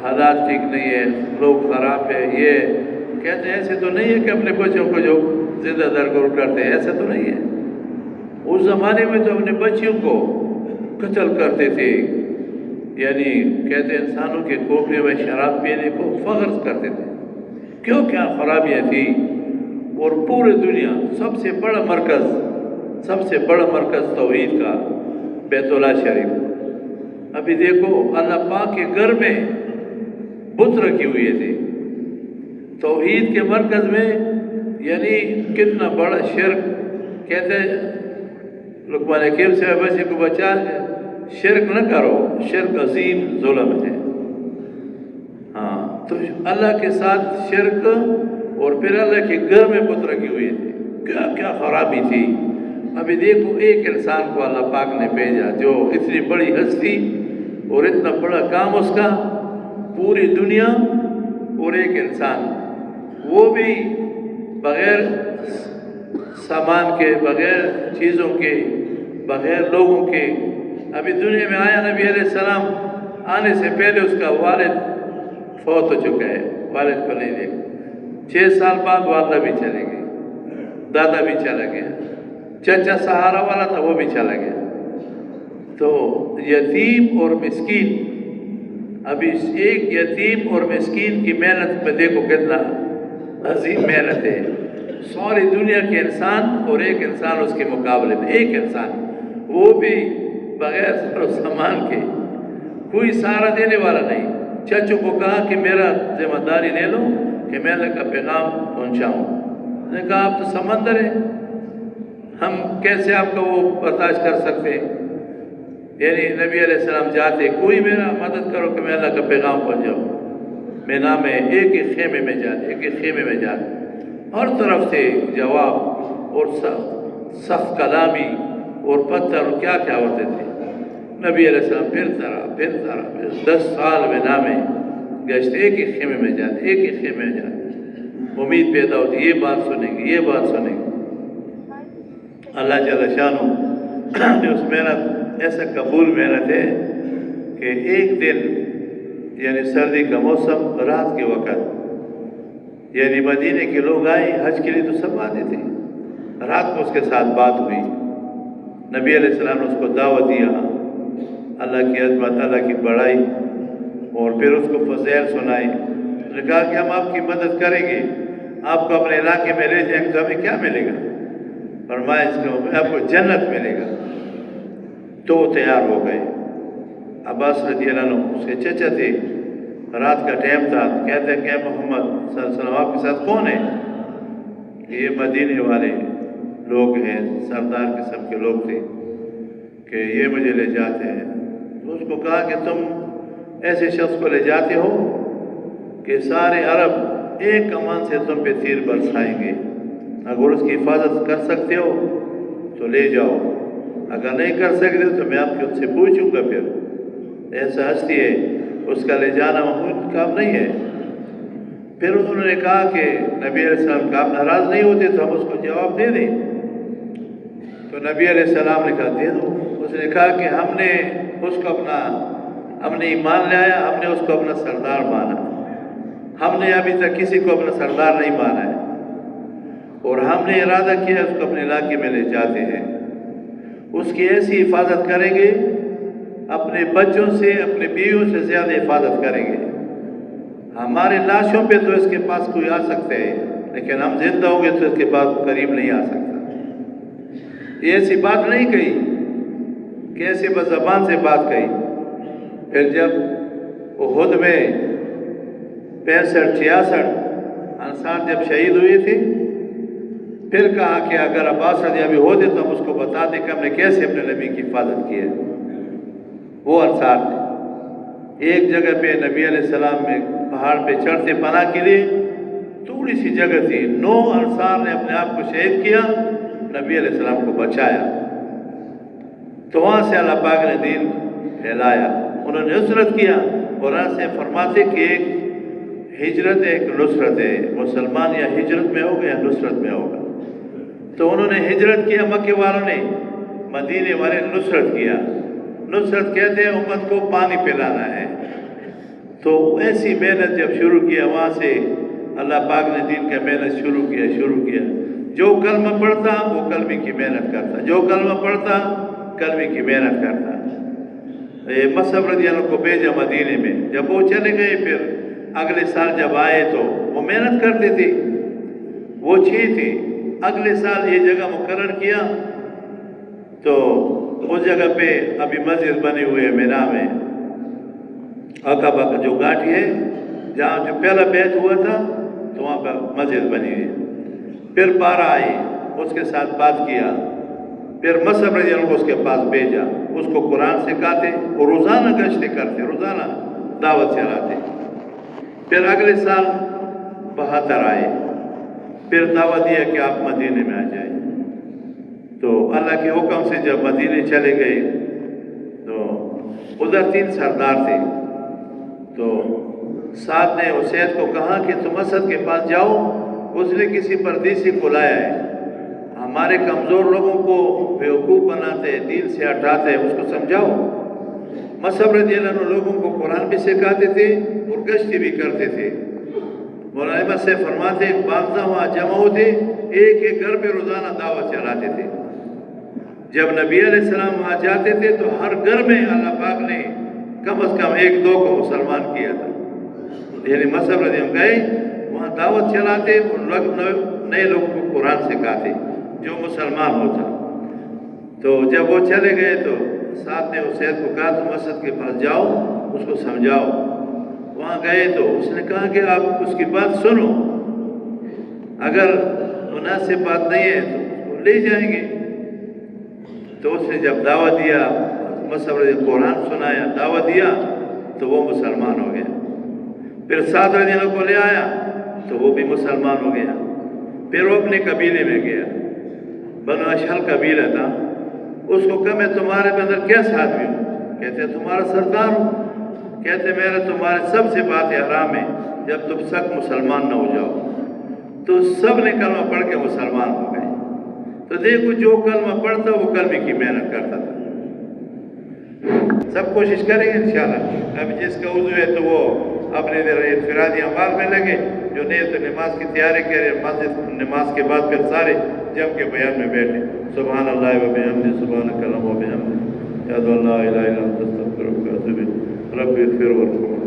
حالات ٹھیک نہیں ہے، لوگ خراب ہے، یہ کہتے ہیں ایسے تو نہیں ہے کہ اپنے بچوں کو جو زندہ درگور کرتے ہیں، ایسا تو نہیں ہے۔ اس زمانے میں تو اپنے بچیوں کو قتل کرتے تھے، یعنی کہتے ہیں انسانوں کے کوپڑے میں شراب پینے کو فخر کرتے تھے، کیوں کیا خرابیاں تھی۔ اور پورے دنیا سب سے بڑا مرکز توحید کا بیت اللہ شریف۔ ابھی دیکھو اللہ پاک کے گھر میں بت رکھی ہوئے تھے، توحید کے مرکز میں، یعنی کتنا بڑا شرک۔ کہتے ہیں لقمان حکیم سے بچے کو بچا، شرک نہ کرو، شرک عظیم ظلم ہے۔ ہاں، تو اللہ کے ساتھ شرک، اور پھر اللہ کے گھر میں بت رکھی ہوئی تھی، کیا کیا خرابی تھی۔ ابھی دیکھو ایک انسان کو اللہ پاک نے بھیجا جو اتنی بڑی ہستی اور اتنا بڑا کام اس کا، پوری دنیا اور ایک انسان، وہ بھی بغیر سامان کے، بغیر چیزوں کے، بغیر لوگوں کے۔ ابھی دنیا میں آیا نبی علیہ السلام، آنے سے پہلے اس کا والد فوت ہو چکا ہے، والد کو نہیں دیکھا۔ 6 سال بعد والدہ بھی چلے گئے، دادا بھی چلا گیا، چچا سہارا والا تھا وہ بھی چلا گیا۔ تو یتیم اور مسکین، ابھی ایک یتیم اور مسکین کی محنت میں دیکھو کتنا عظیم محنت ہے۔ ساری دنیا کے انسان اور ایک انسان اس کے مقابلے میں، ایک انسان، وہ بھی بغیر سر و سامان کے، کوئی سہارا دینے والا نہیں۔ چچوں کو کہا کہ میرا ذمہ داری لے لو کہ میں اللہ کا پیغام پہنچاؤں۔ نے کہا آپ تو سمندر ہیں، ہم کیسے آپ کا وہ برداشت کر سکتے ہیں؟ یعنی نبی علیہ السلام جاتے، کوئی میرا مدد کرو کہ میں اللہ کا پیغام پہنچاؤں۔ میں نام ہے ایک ایک خیمے میں جاتے، ہر طرف سے جواب اور سخت کلامی اور پتھر اور کیا کیا ہوتے تھے۔ نبی علیہ السلام پھر 10 سال میں نامے گشت، ایک ایک خیمے میں جاتے، امید پیدا ہوتی یہ بات سنیں گے۔ اللہ جل شانہ نے اس محنت، ایسا قبول محنت ہے کہ ایک دن، یعنی سردی کا موسم، رات کے وقت، یعنی مدینے کے لوگ آئے حج کے لیے، تو سب آتے تھے، رات کو اس کے ساتھ بات ہوئی، نبی علیہ السلام نے اس کو دعوت دیا، اللہ کی عظمت، اللہ کی بڑائی، اور پھر اس کو فضائل سنائی۔ نے کہا کہ ہم آپ کی مدد کریں گے، آپ کو اپنے علاقے میں لے جائیں گے تو ہمیں کیا ملے گا؟ فرمایا اس کو آپ کو جنت ملے گا۔ تو وہ تیار ہو گئے۔ عباس رضی اللہ عنہ اس کے چچا تھے، رات کا ٹائم تھا، کہتے ہیں کہ محمد صلی اللہ علیہ وسلم آپ کے ساتھ کون ہے؟ یہ مدینے والے لوگ ہیں، سردار قسم کے لوگ تھے کہ یہ مجھے لے جاتے ہیں۔ تو اس کو کہا کہ تم ایسے شخص کو لے جاتے ہو کہ سارے عرب ایک کمان سے تم پہ تیر برسائیں گے، اگر اس کی حفاظت کر سکتے ہو تو لے جاؤ، اگر نہیں کر سکتے تو میں آپ کے ان سے پوچھوں گا۔ پھر ایسا ہستی ہے، اس کا لے جانا معمول کام نہیں ہے۔ پھر انہوں نے کہا کہ نبی علیہ السلام کا آپ ناراض نہیں ہوتے تو ہم اس کو جواب دے دیں۔ تو نبی علیہ السلام نے کہا دے دو۔ اس نے کہا کہ ہم نے اس کو ہم نے ایمان لایا، ہم نے اس کو اپنا سردار مانا، ہم نے ابھی تک کسی کو اپنا سردار نہیں مانا ہے، اور ہم نے ارادہ کیا اس کو اپنے علاقے میں لے جاتے ہیں، اس کی ایسی حفاظت کریں گے، اپنے بچوں سے اپنے بیویوں سے زیادہ حفاظت کریں گے۔ ہمارے لاشوں پہ تو اس کے پاس کوئی آ سکتا ہے، لیکن ہم زندہ ہوں گے تو اس کے پاس قریب نہیں آ سکتا۔ یہ ایسی بات نہیں کہی کہ ایسے بس زبان سے بات کہی۔ پھر جب احد میں 65-66 انصار جب شہید ہوئے تھے، پھر کہا کہ اگر عباس رضی ابھی ہوتے تو ہم اس کو بتا دیں کہ ہم نے کیسے اپنے نبی کی حفاظت کی ہے۔ وہ انصار تھے، ایک جگہ پہ نبی علیہ السلام میں پہاڑ پہ چڑھتے پناہ کے لیے تھوڑی سی جگہ تھی، 9 انصار نے اپنے آپ کو شہید کیا، نبی علیہ السلام کو بچایا۔ تو وہاں سے اللہ پاک نے دین پھیلایا، انہوں نے نصرت کیا۔ قرآن سے فرماتے کہ ایک ہجرت ہے، ایک نصرت ہے، مسلمان یا ہجرت میں ہوگا یا نصرت میں ہوگا۔ تو انہوں نے ہجرت کیا، مکے والوں نے، مدینے والے نے نصرت کیا۔ نصرت کہتے ہیں امت کو پانی پلانا ہے۔ تو ایسی محنت جب شروع کیا، وہاں سے اللہ پاک نے دین کا محنت شروع کیا۔ جو کلمہ پڑھتا وہ کلمے کی محنت کرتا، جو کلمہ پڑھتا کلمے کی محنت کرتا۔ مصعب رضی اللہ عنہ کو بھیجا مدینے میں، جب وہ چلے گئے پھر اگلے سال جب آئے تو وہ محنت کرتے تھے، وہ 6 تھے۔ اگلے سال یہ جگہ مقرر کیا تو اس جگہ پہ ابھی مسجد بنی ہوئی ہے مینا میں، عقبہ کا جو گھاٹی ہے جہاں جو پہلا بیعت ہوا تھا تو وہاں پر مسجد بنی ہے۔ پھر بارہ آئی، اس کے ساتھ بات کیا، پھر مصعب رضی اللہ عنہ کو اس کے پاس بھیجا، اس کو قرآن سکھاتے اور روزانہ گشتیں کرتے، روزانہ دعوت چلاتے۔ پھر اگلے سال 72 آئے، پھر دعوت دیا کہ آپ مدینے میں آ جائیں۔ تو اللہ کے حکم سے جب مدینے چلے گئے تو ادھر 3 سردار تھے، تو سعد نے اسید کو کہا کہ تم اسد کے پاس جاؤ، اس نے کسی پردیسی کو لایا ہے، ہمارے کمزور لوگوں کو بیوقوف بناتے ہیں، دین سے ہٹاتے ہیں، اس کو سمجھاؤ۔ مصعب رضی اللہ عنہ لوگوں کو قرآن بھی سکھاتے تھے اور گشتی بھی کرتے تھے۔ مولانا سے فرماتے باغزہ وہاں جمع ہوتے، ایک ایک گھر پہ روزانہ دعوت چلاتے تھے۔ جب نبی علیہ السلام وہاں جاتے تھے تو ہر گھر میں اللہ پاک نے کم از کم 1-2 کو مسلمان کیا تھا۔ یعنی مصعب رضی اللہ عنہ گئے وہاں دعوت چلاتے اور نئے لوگوں کو قرآن سکھاتے جو مسلمان ہوتا۔ تو جب وہ چلے گئے تو سعد نے اسید کو کہا تم اسد کے پاس جاؤ، اس کو سمجھاؤ۔ وہاں گئے تو اس نے کہا کہ آپ اس کی بات سنو، اگر مناسب بات نہیں ہے تو اس کو لے جائیں گے۔ تو اس نے جب دعوت دیا، مصعب رضی اللہ قرآن سنایا، دعوت دیا تو وہ مسلمان ہو گیا۔ پھر سعد رضی اللہ کو لے آیا تو وہ بھی مسلمان ہو گیا۔ پھر وہ اپنے قبیلے میں گیا، بنو اشہل قبیلہ تھا، اس کو کہا میں تمہارے اندر کیسا آدمی ہوں؟ کہتے تمہارا سردار ہوں۔ کہتے میرا تمہارے سب سے باتیں حرام ہیں جب تم سخت مسلمان نہ ہو جاؤ۔ تو سب نے کلمہ پڑھ کے مسلمان ہو گئے۔ تو دیکھو جو کلمہ پڑھتا وہ کلمے کی محنت کرتا تھا۔ سب کوشش کریں گے انشاءاللہ۔ اب جس کا وضو ہے تو وہ اپنے انفرادی اعمال میں لگے، جو نہیں تو نماز کی تیاری کرے، مسجد نماز کے بعد پھر سارے جم کے بیان میں بیٹھے۔ سبحان اللہ و بحمدہ، سبحانک اللہم و بحمدک، اشہد ان لا الہ الا انت، استغفرک و اتوب الیک، رب اغفر وارحم۔